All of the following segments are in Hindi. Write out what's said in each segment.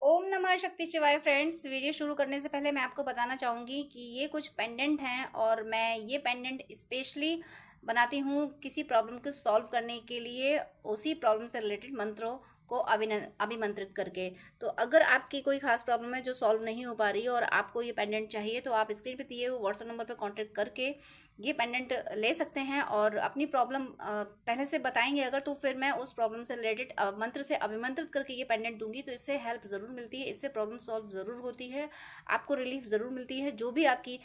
ओम नमः शक्ति शिवाय फ्रेंड्स। वीडियो शुरू करने से पहले मैं आपको बताना चाहूँगी कि ये कुछ पेंडेंट हैं और मैं ये पेंडेंट स्पेशली बनाती हूँ किसी प्रॉब्लम को सॉल्व करने के लिए, उसी प्रॉब्लम से रिलेटेड मंत्रों को अभिमंत्रित करके। तो अगर आपकी कोई खास प्रॉब्लम है जो सॉल्व नहीं हो पा रही है और आपको ये पेंडेंट चाहिए, तो आप स्क्रीन पे दिए हुए व्हाट्सएप नंबर पे कांटेक्ट करके ये पेंडेंट ले सकते हैं और अपनी प्रॉब्लम पहले से बताएंगे अगर, तो फिर मैं उस प्रॉब्लम से रिलेटेड मंत्र से अभिमंत्रित करके ये पेंडेंट दूंगी। तो इससे हेल्प ज़रूर मिलती है, इससे प्रॉब्लम सॉल्व ज़रूर होती है, आपको रिलीफ ज़रूर मिलती है। जो भी आपकी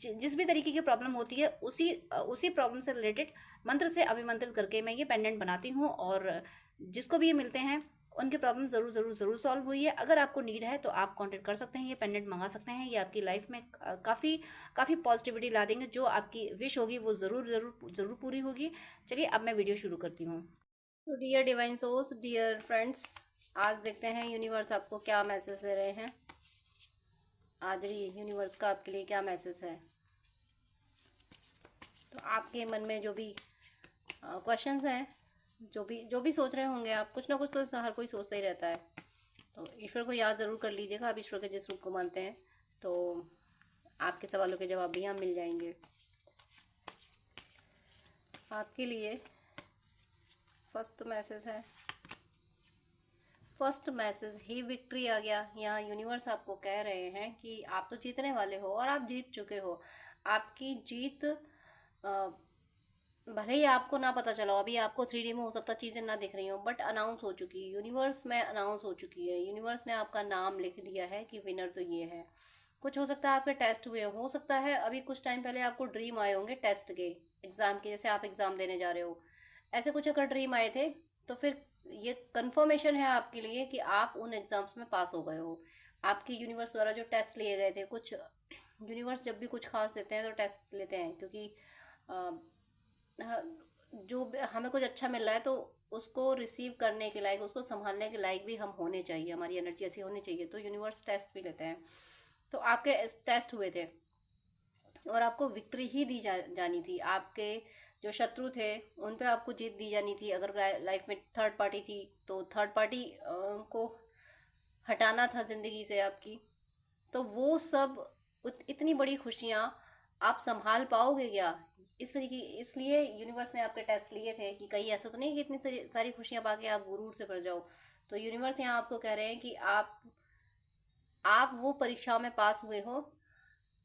जिस भी तरीके की प्रॉब्लम होती है, उसी प्रॉब्लम से रिलेटेड मंत्र से अभिमंत्रित करके मैं ये पेंडेंट बनाती हूँ और जिसको भी ये मिलते हैं उनकी प्रॉब्लम ज़रूर ज़रूर ज़रूर सॉल्व हुई है। अगर आपको नीड है तो आप कांटेक्ट कर सकते हैं, ये पेंडेंट मंगा सकते हैं। ये आपकी लाइफ में काफ़ी पॉजिटिविटी ला देंगे। जो आपकी विश होगी वो ज़रूर ज़रूर ज़रूर पूरी होगी। चलिए अब मैं वीडियो शुरू करती हूँ। तो dear divine source, dear friends, आज देखते हैं यूनिवर्स आपको क्या मैसेज दे रहे हैं। आज यूनिवर्स का आपके लिए क्या मैसेज है। तो आपके मन में जो भी क्वेश्चंस हैं, जो भी सोच रहे होंगे आप, कुछ ना कुछ तो हर कोई सोचता ही रहता है। तो ईश्वर को याद ज़रूर कर लीजिएगा। आप ईश्वर के जिस रूप को मानते हैं, तो आपके सवालों के जवाब भी यहाँ मिल जाएंगे। आपके लिए फर्स्ट मैसेज है, फर्स्ट मैसेज ही विक्ट्री आ गया। यहाँ यूनिवर्स आपको कह रहे हैं कि आप तो जीतने वाले हो और आप जीत चुके हो। आपकी जीत भले ही आपको ना पता चला, अभी आपको 3D में हो सकता चीज़ें ना दिख रही हो, बट अनाउंस हो चुकी है, यूनिवर्स में अनाउंस हो चुकी है। यूनिवर्स ने आपका नाम लिख दिया है कि विनर तो ये है। कुछ हो सकता है आपके टेस्ट हुए, हो सकता है अभी कुछ टाइम पहले आपको ड्रीम आए होंगे टेस्ट के, एग्ज़ाम के, जैसे आप एग्ज़ाम देने जा रहे हो, ऐसे कुछ अगर ड्रीम आए थे तो फिर ये कंफर्मेशन है आपके लिए कि आप उन एग्ज़ाम्स में पास हो गए हो। आपके यूनिवर्स द्वारा जो टेस्ट लिए गए थे, कुछ यूनिवर्स जब भी कुछ खास देते हैं तो टेस्ट लेते हैं, क्योंकि जो हमें कुछ अच्छा मिल रहा है तो उसको रिसीव करने के लायक, उसको संभालने के लायक भी हम होने चाहिए, हमारी एनर्जी ऐसी होनी चाहिए। तो यूनिवर्स टेस्ट भी लेते हैं। तो आपके टेस्ट हुए थे और आपको विक्ट्री ही दी जानी थी। आपके जो शत्रु थे उन पे आपको जीत दी जानी थी। अगर लाइफ में थर्ड पार्टी थी तो थर्ड पार्टी को हटाना था ज़िंदगी से आपकी। तो वो सब इतनी बड़ी खुशियाँ आप संभाल पाओगे क्या? इस तरीके, इसलिए यूनिवर्स ने आपके टेस्ट लिए थे कि कहीं ऐसा तो नहीं कि इतनी सारी खुशियाँ पाके आप गुरूर से भर जाओ। तो यूनिवर्स यहाँ आपको कह रहे हैं कि आप वो परीक्षाओं में पास हुए हो।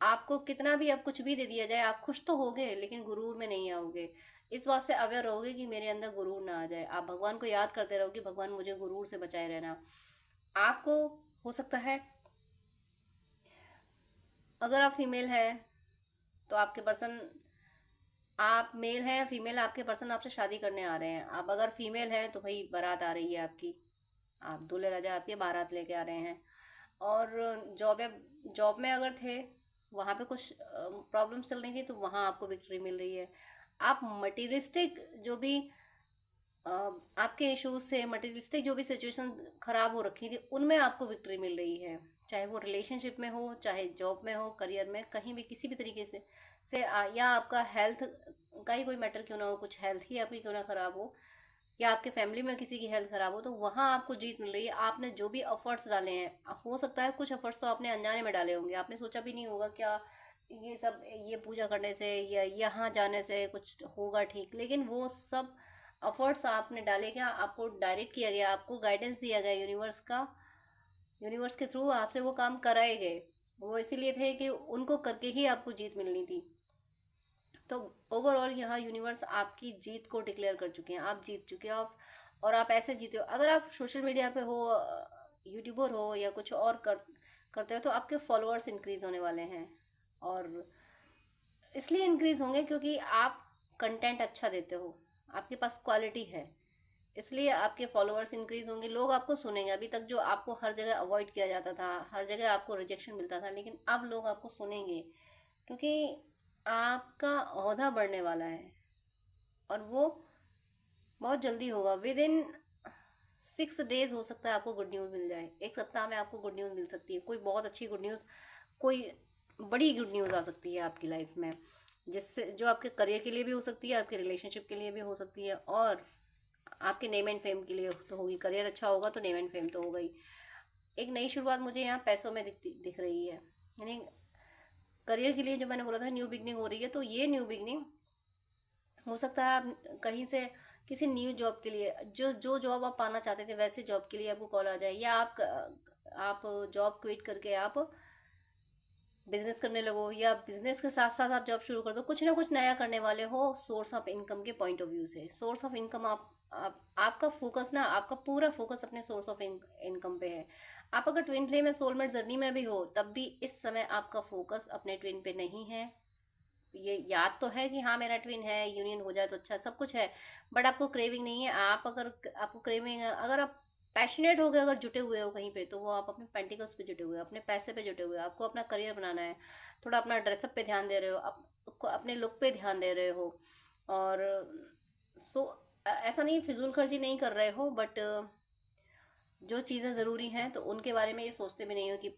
आपको कितना भी, अब कुछ भी दे दिया जाए, आप खुश तो होगे लेकिन गुरूर में नहीं आओगे। इस बात से अवेयर रहोगे कि मेरे अंदर गुरूर ना आ जाए। आप भगवान को याद करते रहो कि भगवान मुझे गुरूर से बचाए रहना। आपको हो सकता है, अगर आप फीमेल है तो आपके पर्सन, आप मेल हैं या फीमेल, आपके पर्सन आपसे शादी करने आ रहे हैं। आप अगर फीमेल हैं तो भाई बारात आ रही है आपकी, आप दूल्हे राजा आपके बारात लेके आ रहे हैं। और जॉब में अगर थे, वहाँ पे कुछ प्रॉब्लम्स चल रही थी, तो वहाँ आपको विक्ट्री मिल रही है। आप मटीरियलिस्टिक जो भी आपके इश्यूज थे, मटेरियलिस्टिक जो भी सिचुएशन खराब हो रखी थी, उनमें आपको विक्ट्री मिल रही है। चाहे वो रिलेशनशिप में हो, चाहे जॉब में हो, करियर में, कहीं भी किसी भी तरीके से या आपका हेल्थ का ही कोई मैटर क्यों ना हो, कुछ हेल्थ ही आपकी क्यों ना खराब हो, या आपके फैमिली में किसी की हेल्थ खराब हो, तो वहाँ आपको जीत मिल रही है। आपने जो भी एफर्ट्स डाले हैं, हो सकता है कुछ एफर्ट्स तो आपने अनजाने में डाले होंगे, आपने सोचा भी नहीं होगा क्या ये सब, ये पूजा करने से या यहाँ जाने से कुछ होगा ठीक, लेकिन वो सब एफर्ट्स आपने डाले, क्या आपको डायरेक्ट किया गया, आपको गाइडेंस दिया गया यूनिवर्स का, यूनिवर्स के थ्रू आपसे वो काम कराए गए। वो इसीलिए थे कि उनको करके ही आपको जीत मिलनी थी। तो ओवरऑल यहाँ यूनिवर्स आपकी जीत को डिक्लेयर कर चुके हैं, आप जीत चुके हो। आप, और आप ऐसे जीते हो, अगर आप सोशल मीडिया पे हो, यूट्यूबर हो या कुछ और करते हो, तो आपके फॉलोअर्स इंक्रीज होने वाले हैं। और इसलिए इंक्रीज होंगे क्योंकि आप कंटेंट अच्छा देते हो, आपके पास क्वालिटी है, इसलिए आपके फॉलोअर्स इंक्रीज होंगे, लोग आपको सुनेंगे। अभी तक जो आपको हर जगह अवॉइड किया जाता था, हर जगह आपको रिजेक्शन मिलता था, लेकिन अब लोग आपको सुनेंगे क्योंकि आपका ओहदा बढ़ने वाला है। और वो बहुत जल्दी होगा, विद इन 6 डेज हो सकता है आपको गुड न्यूज़ मिल जाए। एक सप्ताह में आपको गुड न्यूज़ मिल सकती है, कोई बहुत अच्छी गुड न्यूज़, कोई बड़ी गुड न्यूज़ आ सकती है आपकी लाइफ में, जिससे जो आपके करियर के लिए भी हो सकती है, आपके रिलेशनशिप के लिए भी हो सकती है, और आपके नेम एंड फेम के लिए तो होगी। करियर अच्छा होगा तो नेम एंड फेम तो होगा ही। एक नई शुरुआत मुझे यहाँ पैसों में दिख रही है, यानी करियर के लिए जो मैंने बोला था न्यू बिगनिंग हो रही है, तो ये न्यू बिगनिंग हो सकता है आप कहीं से किसी न्यू जॉब के लिए, जो जो जॉब आप पाना चाहते थे वैसे जॉब के लिए आपको कॉल आ जाए, या आप जॉब क्विट करके आप बिजनेस करने लगो, या बिजनेस के साथ साथ आप जॉब शुरू कर दो, कुछ ना कुछ नया करने वाले हो सोर्स ऑफ इनकम के पॉइंट ऑफ व्यू से। सोर्स ऑफ इनकम आपका फोकस ना, आपका पूरा फोकस अपने सोर्स ऑफ इनकम पे है। आप अगर ट्विन फ्लेम में सोलमेट जर्नी में भी हो तब भी इस समय आपका फोकस अपने ट्विन पे नहीं है। ये याद तो है कि हाँ मेरा ट्विन है, यूनियन हो जाए तो अच्छा, सब कुछ है, बट आपको क्रेविंग नहीं है। आपको क्रेविंग, अगर आप पैशनेट हो गए, अगर जुटे हुए हो कहीं पे, तो वो आप अपने पेंटिकल्स पे जुटे हुए हो, अपने पैसे पे जुटे हुए हो, आपको अपना करियर बनाना है, थोड़ा अपना ड्रेसअप पे ध्यान दे रहे हो, अपने लुक पे ध्यान दे रहे हो, और सो ऐसा नहीं फिजूल खर्ची नहीं कर रहे हो, बट जो चीज़ें ज़रूरी हैं तो उनके बारे में ये सोचते भी नहीं हो कि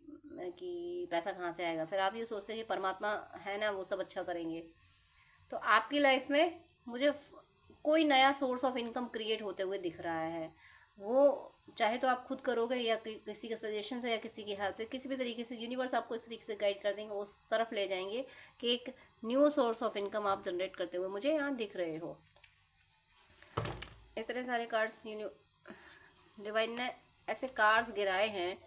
पैसा कहाँ से आएगा, फिर आप ये सोचते हैं कि परमात्मा है ना वो सब अच्छा करेंगे। तो आपकी लाइफ में मुझे कोई नया सोर्स ऑफ इनकम क्रिएट होते हुए दिख रहा है। वो चाहे तो आप खुद करोगे, या किसी के सजेशन से, या किसी की हेल्प से, किसी भी तरीके से यूनिवर्स आपको इस तरीके से गाइड कर देंगे, उस तरफ ले जाएंगे कि एक न्यू सोर्स ऑफ इनकम आप जनरेट करते हुए मुझे यहाँ दिख रहे हो। इतने सारे कार्ड्स डिवाइन ने ऐसे कार्ड्स गिराए हैं,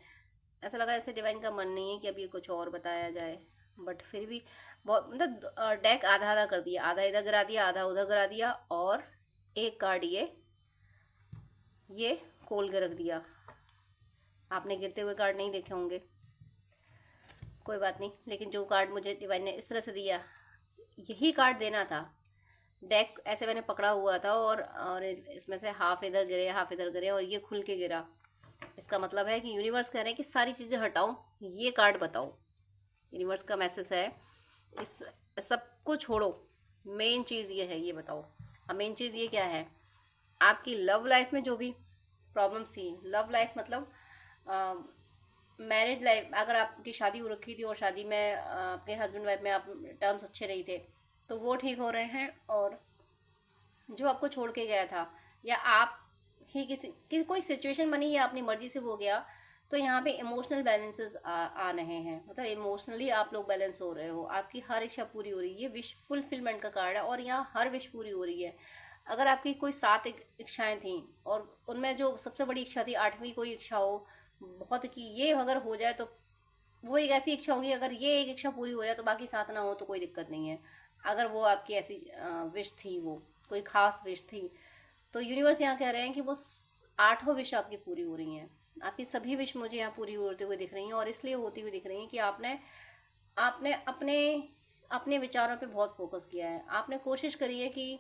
ऐसा लगा जैसे डिवाइन का मन नहीं है कि अब ये कुछ और बताया जाए, बट फिर भी बहुत, मतलब डेक आधा आधा कर दिया, आधा इधर गिरा दिया, आधा उधर गिरा दिया, और एक कार्ड ये खोल के रख दिया। आपने गिरते हुए कार्ड नहीं देखे होंगे, कोई बात नहीं, लेकिन जो कार्ड मुझे डिवाइन ने इस तरह से दिया, यही कार्ड देना था। डेक ऐसे मैंने पकड़ा हुआ था, और इसमें से हाफ इधर गिरे, हाफ इधर गिरे, और ये खुल के गिरा। इसका मतलब है कि यूनिवर्स कह रहे हैं कि सारी चीज़ें हटाओ, ये कार्ड बताओ। यूनिवर्स का मैसेज है, इस सब को छोड़ो, मेन चीज़ ये है, ये बताओ। अब मेन चीज़ ये क्या है, आपकी लव लाइफ में जो भी प्रॉब्लम्स थी, लव लाइफ मतलब मैरिड लाइफ, अगर आपकी शादी हो रखी थी और शादी में आपके हस्बैंड वाइफ में आप टर्म्स अच्छे नहीं थे, तो वो ठीक हो रहे हैं। और जो आपको छोड़ के गया था, या आप ही कोई सिचुएशन बनी या अपनी मर्जी से हो गया, तो यहाँ पे इमोशनल बैलेंसेस आ रहे हैं, मतलब इमोशनली आप लोग बैलेंस हो रहे हो, आपकी हर इच्छा पूरी हो रही है। ये विश फुलफिलमेंट का कार्ड है, और यहाँ हर विश पूरी हो रही है। अगर आपकी कोई 7 इच्छाएं थी, और उनमें जो सबसे बड़ी इच्छा थी 8वीं कोई इच्छा हो बहुत, कि ये अगर हो जाए तो वो एक ऐसी इच्छा होगी, अगर ये एक इच्छा पूरी हो जाए तो बाकी 7 ना हो तो कोई दिक्कत नहीं है। अगर वो आपकी ऐसी विश थी, वो कोई खास विश थी, तो यूनिवर्स यहाँ कह रहे हैं कि वो 8 विश आपकी पूरी हो रही हैं। आपकी सभी विश मुझे यहाँ पूरी होते हुए दिख रही हैं, और इसलिए होती हुई दिख रही हैं कि आपने आपने अपने अपने विचारों पे बहुत फोकस किया है। आपने कोशिश करी है कि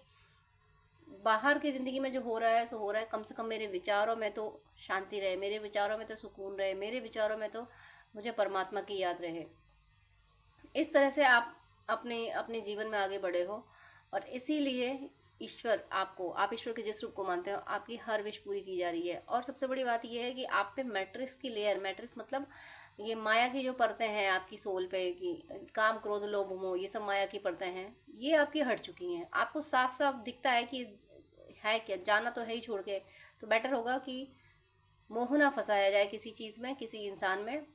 बाहर की ज़िंदगी में जो हो रहा है सो हो रहा है, कम से कम मेरे विचारों में तो शांति रहे, मेरे विचारों में तो सुकून रहे, मेरे विचारों में तो मुझे परमात्मा की याद रहे। इस तरह से आप अपने अपने जीवन में आगे बढ़े हो, और इसीलिए ईश्वर आप ईश्वर के जिस रूप को मानते हो, आपकी हर विश पूरी की जा रही है। और सबसे बड़ी बात यह है कि आप पे मैट्रिक्स की लेयर, मैट्रिक्स मतलब ये माया की जो परतें हैं आपकी सोल पे, कि काम क्रोध लोभ मोह, ये सब माया की परतें हैं, ये आपकी हट चुकी हैं। आपको साफ साफ दिखता है कि है क्या, जाना तो है ही छोड़ के, तो बेटर होगा कि मोह ना फंसाया जाए किसी चीज़ में, किसी इंसान में,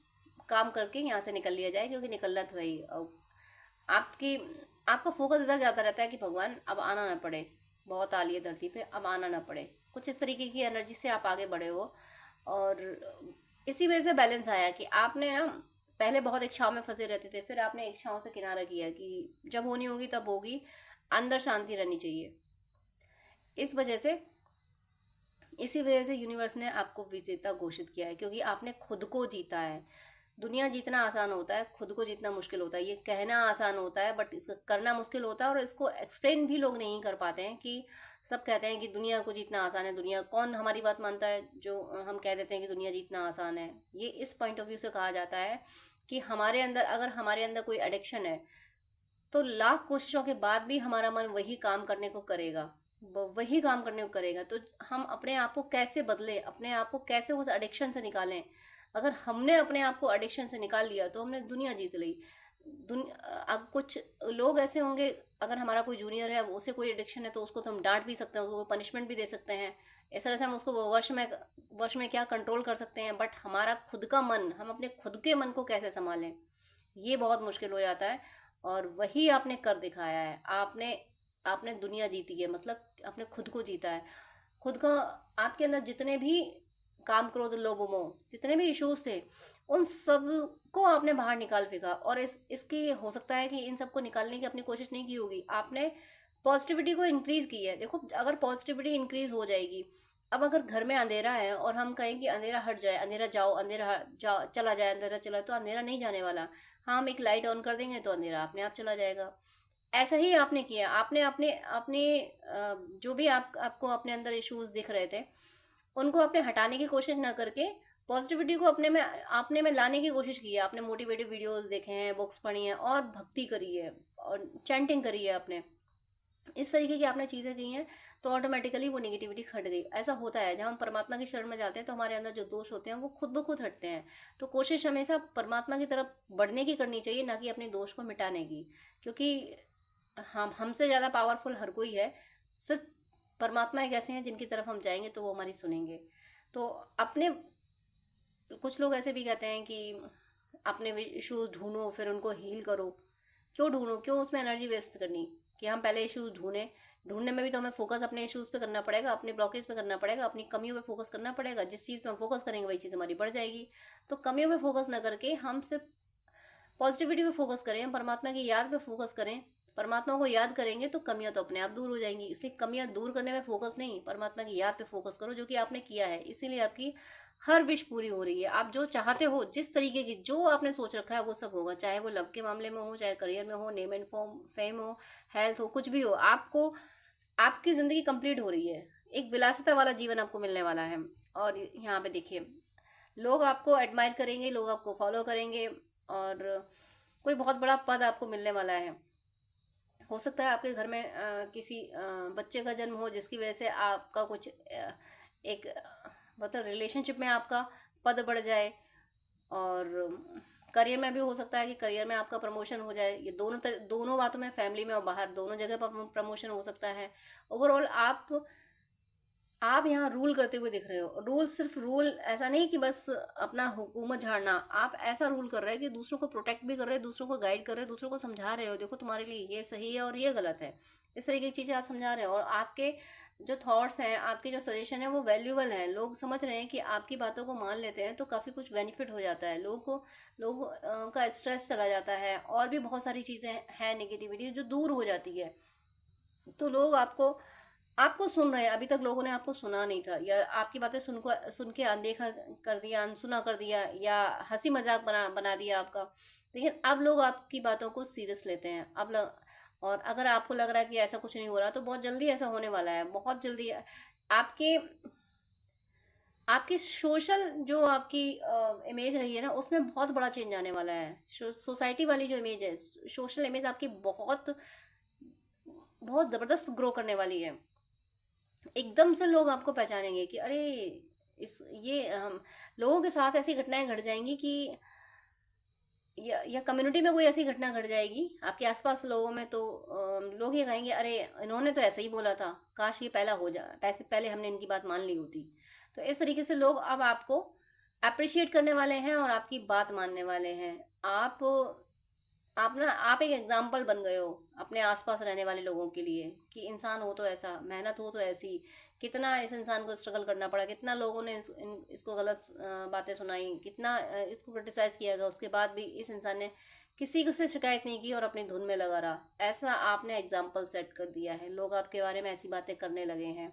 काम करके यहाँ से निकल लिया जाए, क्योंकि निकलना तो है ही। आपकी आपका फोकस इधर जाता रहता है कि भगवान अब आना ना पड़े, बहुत आ लिए धरती पे, अब आना ना पड़े, कुछ इस तरीके की एनर्जी से आप आगे बढ़े हो। और इसी वजह से बैलेंस आया कि आपने ना पहले बहुत इच्छाओं में फंसे रहते थे, फिर आपने इच्छाओं से किनारा किया कि जब होनी होगी तब होगी, अंदर शांति रहनी चाहिए। इसी वजह से यूनिवर्स ने आपको विजेता घोषित किया है, क्योंकि आपने खुद को जीता है। दुनिया जीतना आसान होता है, खुद को जीतना मुश्किल होता है। ये कहना आसान होता है, बट इसका करना मुश्किल होता है, और इसको एक्सप्लेन भी लोग नहीं कर पाते हैं। कि सब कहते हैं कि दुनिया को जीतना आसान है, दुनिया कौन हमारी बात मानता है जो हम कह देते हैं कि दुनिया जीतना आसान है। ये इस पॉइंट ऑफ व्यू से कहा जाता है कि अगर हमारे अंदर कोई एडिक्शन है, तो लाख कोशिशों के बाद भी हमारा मन वही काम करने को करेगा, तो हम अपने आप को कैसे बदलें, अपने आप को कैसे उस एडिक्शन से निकालें। अगर हमने अपने आप को एडिक्शन से निकाल लिया तो हमने दुनिया जीत ली। अब कुछ लोग ऐसे होंगे, अगर हमारा कोई जूनियर है, उसे कोई एडिक्शन है, तो उसको तो हम डांट भी सकते हैं, उसको पनिशमेंट भी दे सकते हैं, इस तरह से हम उसको वश में क्या कंट्रोल कर सकते हैं, बट हमारा खुद का मन, हम अपने खुद के मन को कैसे संभालें, ये बहुत मुश्किल हो जाता है। और वही आपने कर दिखाया है। आपने आपने दुनिया जीती है, मतलब आपने खुद को जीता है। खुद का, आपके अंदर जितने भी काम क्रोध लोभ मोह, जितने भी इश्यूज थे, उन सब को आपने बाहर निकाल फेंका। और इसकी हो सकता है कि इन सबको निकालने की अपनी कोशिश नहीं की होगी आपने, पॉजिटिविटी को इंक्रीज की है। देखो, अगर पॉजिटिविटी इंक्रीज हो जाएगी, अब अगर घर में अंधेरा है और हम कहें कि अंधेरा हट जाए, अंधेरा जाओ, चला जाए, अंधेरा चला, तो अंधेरा नहीं जाने वाला। हाँ, हम एक लाइट ऑन कर देंगे तो अंधेरा अपने आप चला जाएगा। ऐसा ही आपने किया। आपने अपने अपने जो भी आपको अपने अंदर इश्यूज दिख रहे थे, उनको अपने हटाने की कोशिश ना करके पॉजिटिविटी को अपने में लाने की कोशिश की है। आपने मोटिवेटिव वीडियोस देखे हैं, बुक्स पढ़ी हैं, और भक्ति करी है, और चैंटिंग करी है आपने। इस तरीके की आपने चीज़ें की हैं, तो ऑटोमेटिकली वो नेगेटिविटी हट गई। ऐसा होता है, जब हम परमात्मा की शरण में जाते हैं तो हमारे अंदर जो दोष होते हैं वो खुद ब खुद हटते हैं। तो कोशिश हमेशा परमात्मा की तरफ बढ़ने की करनी चाहिए, ना कि अपने दोष को मिटाने की। क्योंकि हम हमसे ज़्यादा पावरफुल हर कोई है। सिर्फ परमात्मा एक ऐसे हैं जिनकी तरफ हम जाएंगे तो वो हमारी सुनेंगे। तो अपने, कुछ लोग ऐसे भी कहते हैं कि अपने इश्यूज ढूंढो फिर उनको हील करो। क्यों ढूंढो, क्यों उसमें एनर्जी वेस्ट करनी? कि हम पहले इश्यूज ढूंढें। ढूंढने में भी तो हमें फोकस अपने इश्यूज पे करना पड़ेगा, अपने ब्लॉकेज पे करना पड़ेगा, अपनी कमियों पे फोकस करना पड़ेगा। जिस चीज़ पे हम फोकस करेंगे वही चीज़ हमारी बढ़ जाएगी। तो कमियों पे फोकस ना करके हम सिर्फ पॉजिटिविटी पे फोकस करें, हम परमात्मा की याद पे फोकस करें। परमात्मा को याद करेंगे तो कमियां तो अपने आप दूर हो जाएंगी। इसलिए कमियां दूर करने में फोकस नहीं, परमात्मा की याद पे फोकस करो, जो कि आपने किया है। इसीलिए आपकी हर विश पूरी हो रही है। आप जो चाहते हो, जिस तरीके की जो आपने सोच रखा है वो सब होगा। चाहे वो लव के मामले में हो, चाहे करियर में हो, नेम एंड फॉर्म फेम हो, हेल्थ हो, कुछ भी हो, आपको आपकी ज़िंदगी कंप्लीट हो रही है। एक विलासिता वाला जीवन आपको मिलने वाला है। और यहाँ पे देखिए, लोग आपको एडमायर करेंगे, लोग आपको फॉलो करेंगे, और कोई बहुत बड़ा पद आपको मिलने वाला है। हो सकता है आपके घर में किसी बच्चे का जन्म हो, जिसकी वजह से आपका कुछ एक मतलब रिलेशनशिप में आपका पद बढ़ जाए। और करियर में भी हो सकता है कि करियर में आपका प्रमोशन हो जाए। ये दोनों बातों में, फैमिली में और बाहर, दोनों जगह पर प्रमोशन हो सकता है। ओवरऑल आप यहाँ रूल करते हुए दिख रहे हो। रूल, सिर्फ रूल ऐसा नहीं कि बस अपना हुकूमत झाड़ना, आप ऐसा रूल कर रहे हैं कि दूसरों को प्रोटेक्ट भी कर रहे हैं, दूसरों को गाइड कर रहे हैं, दूसरों को समझा रहे हो, देखो तुम्हारे लिए ये सही है और ये गलत है। इस तरीके की चीज़ें आप समझा रहे हो। और आपके जो थॉट्स हैं, आपके जो सजेशन है, वो वैल्यूबल है। लोग समझ रहे हैं कि आपकी बातों को मान लेते हैं तो काफ़ी कुछ बेनिफिट हो जाता है। लोगों का स्ट्रेस चला जाता है, और भी बहुत सारी चीज़ें हैं, नेगेटिविटी जो दूर हो जाती है। तो लोग आपको आपको सुन रहे हैं। अभी तक लोगों ने आपको सुना नहीं था, या आपकी बातें सुन के अनदेखा कर दिया, अनसुना कर दिया, या हंसी मजाक बना बना दिया आपका। लेकिन अब लोग आपकी बातों को सीरियस लेते हैं। और अगर आपको लग रहा है कि ऐसा कुछ नहीं हो रहा, तो बहुत जल्दी ऐसा होने वाला है, बहुत जल्दी। आपके आपकी सोशल जो आपकी इमेज रही है ना, उसमें बहुत बड़ा चेंज आने वाला है। सोसाइटी वाली जो इमेज है, सोशल इमेज आपकी बहुत बहुत ज़बरदस्त ग्रो करने वाली है। एकदम से लोग आपको पहचानेंगे कि अरे, इस ये हम लोगों के साथ ऐसी घटनाएं घट जाएंगी कि, या कम्युनिटी में कोई ऐसी घटना घट जाएगी आपके आसपास लोगों में, तो लोग ये कहेंगे अरे, इन्होंने तो ऐसा ही बोला था, काश ये पहला हो जा पहले हमने इनकी बात मान ली होती। तो इस तरीके से लोग अब आपको अप्रिशिएट करने वाले हैं और आपकी बात मानने वाले हैं। आप आप एक एग्जाम्पल बन गए हो अपने आसपास रहने वाले लोगों के लिए, कि इंसान हो तो ऐसा, मेहनत हो तो ऐसी। कितना इस इंसान को स्ट्रगल करना पड़ा, कितना लोगों ने इसको गलत बातें सुनाई, कितना इसको क्रिटिसाइज किया गया, उसके बाद भी इस इंसान ने किसी से शिकायत नहीं की और अपनी धुन में लगा रहा। ऐसा आपने एग्जाम्पल सेट कर दिया है। लोग आपके बारे में ऐसी बातें करने लगे हैं,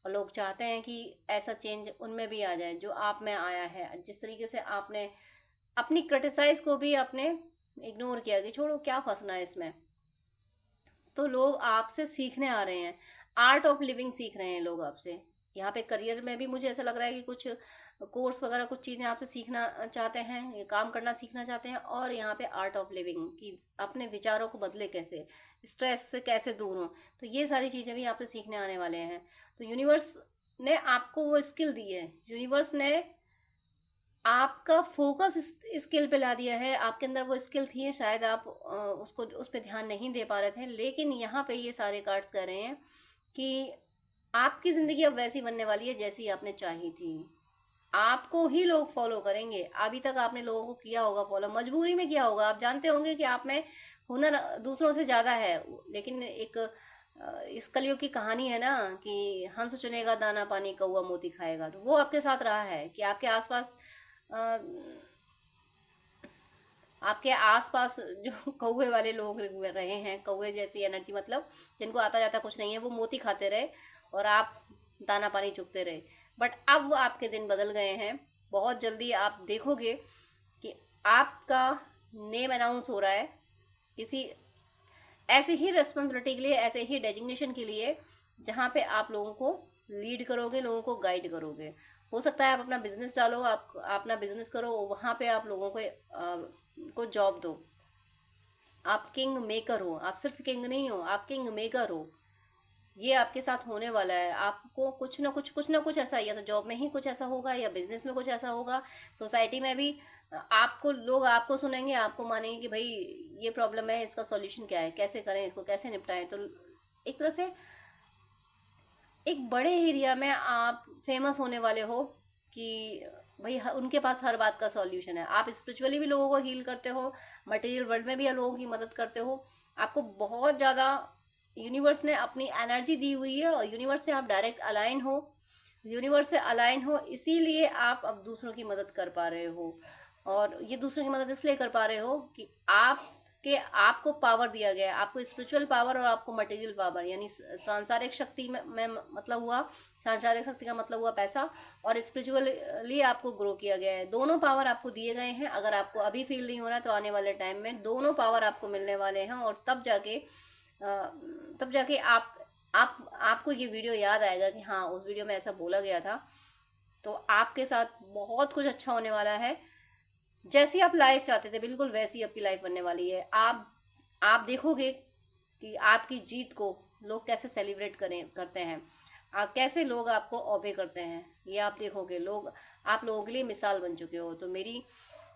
और लोग चाहते हैं कि ऐसा चेंज उनमें भी आ जाए जो आप में आया है। जिस तरीके से आपने अपनी क्रिटिसाइज को भी आपने इग्नोर किया कि छोड़ो, क्या फंसना है इसमें, तो लोग आपसे सीखने आ रहे हैं। आर्ट ऑफ लिविंग सीख रहे हैं लोग आपसे। यहाँ पे करियर में भी मुझे ऐसा लग रहा है कि कुछ कोर्स वगैरह, कुछ चीज़ें आपसे सीखना चाहते हैं, ये काम करना सीखना चाहते हैं। और यहाँ पे आर्ट ऑफ लिविंग, कि अपने विचारों को बदले कैसे, स्ट्रेस से कैसे दूर हो, तो ये सारी चीज़ें भी आपसे सीखने आने वाले हैं। तो यूनिवर्स ने आपको वो स्किल दी है। यूनिवर्स ने आपका फोकस स्किल पे ला दिया है। आपके अंदर वो स्किल थी, शायद आप उस पर ध्यान नहीं दे पा रहे थे। लेकिन यहाँ पे ये सारे कार्ड्स कह रहे हैं कि आपकी ज़िंदगी अब वैसी बनने वाली है जैसी आपने चाही थी। आपको ही लोग फॉलो करेंगे। अभी तक आपने लोगों को किया होगा फॉलो, मजबूरी में किया होगा। आप जानते होंगे कि आप में हुनर दूसरों से ज़्यादा है, लेकिन एक इस कलयुग की कहानी है ना कि हंस चुनेगा दाना पानी कौवा मोती खाएगा, तो वो आपके साथ रहा है कि आपके आसपास जो कौवे वाले लोग रहे हैं, कौवे जैसी एनर्जी, मतलब जिनको आता जाता कुछ नहीं है, वो मोती खाते रहे और आप दाना पानी चुगते रहे। बट अब वो आपके दिन बदल गए हैं। बहुत जल्दी आप देखोगे कि आपका नेम अनाउंस हो रहा है किसी ऐसे ही रिस्पॉन्सिबिलिटी के लिए, ऐसे ही डेजिग्नेशन के लिए, जहाँ पे आप लोगों को लीड करोगे, लोगों को गाइड करोगे। हो सकता है आप अपना बिजनेस डालो, आप अपना बिजनेस करो, वहाँ पे आप लोगों को जॉब दो। आप किंग मेकर हो, आप सिर्फ किंग नहीं हो, आप किंग मेकर हो। ये आपके साथ होने वाला है। आपको कुछ ना कुछ ऐसा, या तो जॉब में ही कुछ ऐसा होगा या बिजनेस में कुछ ऐसा होगा, सोसाइटी में भी आपको लोग आपको सुनेंगे, आपको मानेंगे कि भाई ये प्रॉब्लम है, इसका सॉल्यूशन क्या है, कैसे करें, इसको कैसे निपटाएं। तो एक तरह से एक बड़े एरिया में आप फेमस होने वाले हो कि भाई उनके पास हर बात का सॉल्यूशन है। आप स्पिरिचुअली भी लोगों को हील करते हो, मटेरियल वर्ल्ड में भी लोगों की मदद करते हो। आपको बहुत ज़्यादा यूनिवर्स ने अपनी एनर्जी दी हुई है और यूनिवर्स से आप डायरेक्ट अलाइन हो, यूनिवर्स से अलाइन हो, इसीलिए आप अब दूसरों की मदद कर पा रहे हो। और ये दूसरों की मदद इसलिए कर पा रहे हो कि आपको पावर दिया गया है, आपको स्पिरिचुअल पावर और आपको मटेरियल पावर, यानी सांसारिक शक्ति में मतलब हुआ, सांसारिक शक्ति का मतलब हुआ पैसा, और स्पिरिचुअली आपको ग्रो किया गया है। दोनों पावर आपको दिए गए हैं। अगर आपको अभी फील नहीं हो रहा है तो आने वाले टाइम में दोनों पावर आपको मिलने वाले हैं, और तब जाके आपको ये वीडियो याद आएगा कि हाँ, उस वीडियो में ऐसा बोला गया था। तो आपके साथ बहुत कुछ अच्छा होने वाला है। जैसी आप लाइफ चाहते थे बिल्कुल वैसी आपकी लाइफ बनने वाली है। आप देखोगे कि आपकी जीत को लोग कैसे सेलिब्रेट करते हैं, कैसे लोग आपको ओबे करते हैं, ये आप देखोगे। आप लोगों के लिए मिसाल बन चुके हो। तो मेरी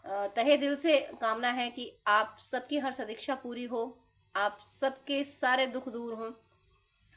तहे दिल से कामना है कि आप सबकी हर सदीक्षा पूरी हो, आप सबके सारे दुख दूर हों,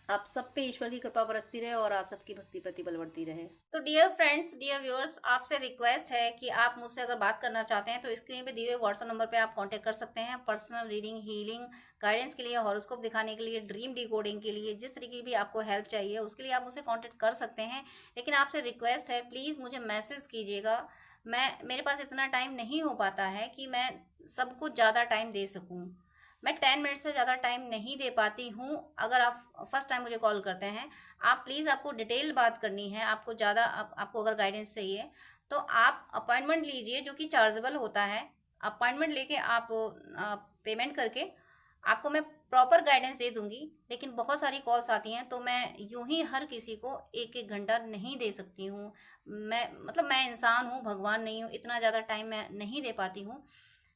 आप सब पे ईश्वर की कृपा बरसती रहे और आप सबकी भक्ति प्रतिबल बढ़ती रहे। तो डियर फ्रेंड्स, डियर व्यूअर्स, आपसे रिक्वेस्ट है कि आप मुझसे अगर बात करना चाहते हैं तो स्क्रीन पे दिए हुए व्हाट्सएप नंबर पे आप कांटेक्ट कर सकते हैं। पर्सनल रीडिंग, हीलिंग, गाइडेंस के लिए, हॉरोस्कोप दिखाने के लिए, ड्रीम डिकोडिंग के लिए, जिस तरीके की भी आपको हेल्प चाहिए उसके लिए आप मुझसे कॉन्टेक्ट कर सकते हैं। लेकिन आपसे रिक्वेस्ट है, प्लीज़ मुझे मैसेज कीजिएगा। मेरे पास इतना टाइम नहीं हो पाता है कि मैं सबको ज़्यादा टाइम दे सकूँ। मैं 10 मिनट से ज़्यादा टाइम नहीं दे पाती हूँ। अगर आप फर्स्ट टाइम मुझे कॉल करते हैं, आप प्लीज़, आपको डिटेल बात करनी है, आपको ज़्यादा आपको अगर गाइडेंस चाहिए तो आप अपॉइंटमेंट लीजिए, जो कि चार्जेबल होता है। अपॉइंटमेंट लेके आप पेमेंट करके आपको मैं प्रॉपर गाइडेंस दे दूंगी। लेकिन बहुत सारी कॉल्स आती हैं तो मैं यूं ही हर किसी को एक एक घंटा नहीं दे सकती हूँ। मैं इंसान हूँ, भगवान नहीं हूँ, इतना ज़्यादा टाइम मैं नहीं दे पाती हूँ।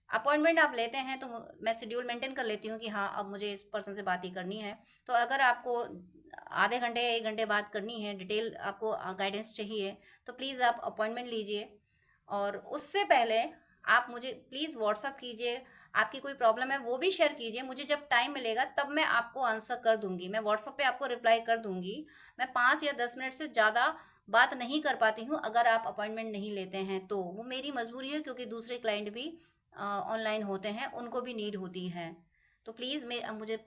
अपॉइंटमेंट आप लेते हैं तो मैं शेड्यूल मेंटेन कर लेती हूँ कि हाँ, अब मुझे इस पर्सन से बात ही करनी है। तो अगर आपको आधे घंटे या 1 घंटे बात करनी है, डिटेल आपको गाइडेंस चाहिए, तो प्लीज़ आप अपॉइंटमेंट लीजिए। और उससे पहले आप मुझे प्लीज़ व्हाट्सअप कीजिए। आपकी कोई प्रॉब्लम है वो भी शेयर कीजिए। मुझे जब टाइम मिलेगा तब मैं आपको आंसर कर दूंगी, मैं व्हाट्सअप पे आपको रिप्लाई कर दूंगी। मैं 5 या 10 मिनट से ज़्यादा बात नहीं कर पाती हूँ अगर आप अपॉइंटमेंट नहीं लेते हैं तो। वो मेरी मजबूरी है, क्योंकि दूसरे क्लाइंट भी ऑनलाइन होते हैं, उनको भी नीड होती है। तो प्लीज़ मुझे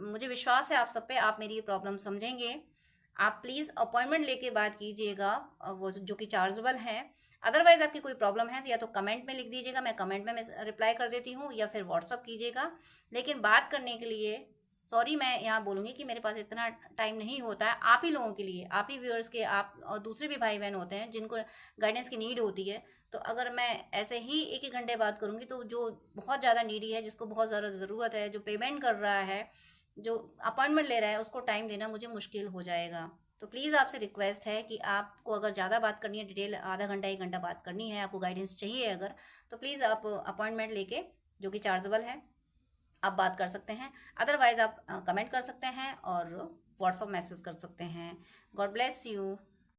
मुझे विश्वास है आप सब पे, आप मेरी प्रॉब्लम समझेंगे। आप प्लीज़ अपॉइंटमेंट लेके बात कीजिएगा, वो जो कि चार्जेबल है। अदरवाइज आपकी कोई प्रॉब्लम है तो या तो कमेंट में लिख दीजिएगा, मैं कमेंट में रिप्लाई कर देती हूँ, या फिर व्हाट्सअप कीजिएगा। लेकिन बात करने के लिए सॉरी, मैं यहाँ बोलूँगी कि मेरे पास इतना टाइम नहीं होता है। आप ही लोगों के लिए, आप ही व्यूअर्स के, आप और दूसरे भी भाई बहन होते हैं जिनको गाइडेंस की नीड होती है। तो अगर मैं ऐसे ही एक एक घंटे बात करूँगी तो जो बहुत ज़्यादा नीडी है, जिसको बहुत ज़्यादा ज़रूरत है, जो पेमेंट कर रहा है, जो अपॉइंटमेंट ले रहा है, उसको टाइम देना मुझे मुश्किल हो जाएगा। तो प्लीज़ आपसे रिक्वेस्ट है कि आपको अगर ज़्यादा बात करनी है, डिटेल आधा घंटा 1 घंटा बात करनी है, आपको गाइडेंस चाहिए अगर, तो प्लीज़ आप अपॉइंटमेंट लेके, जो कि चार्जेबल है, आप बात कर सकते हैं। अदरवाइज आप कमेंट कर सकते हैं और व्हाट्सअप मैसेज कर सकते हैं। God bless you.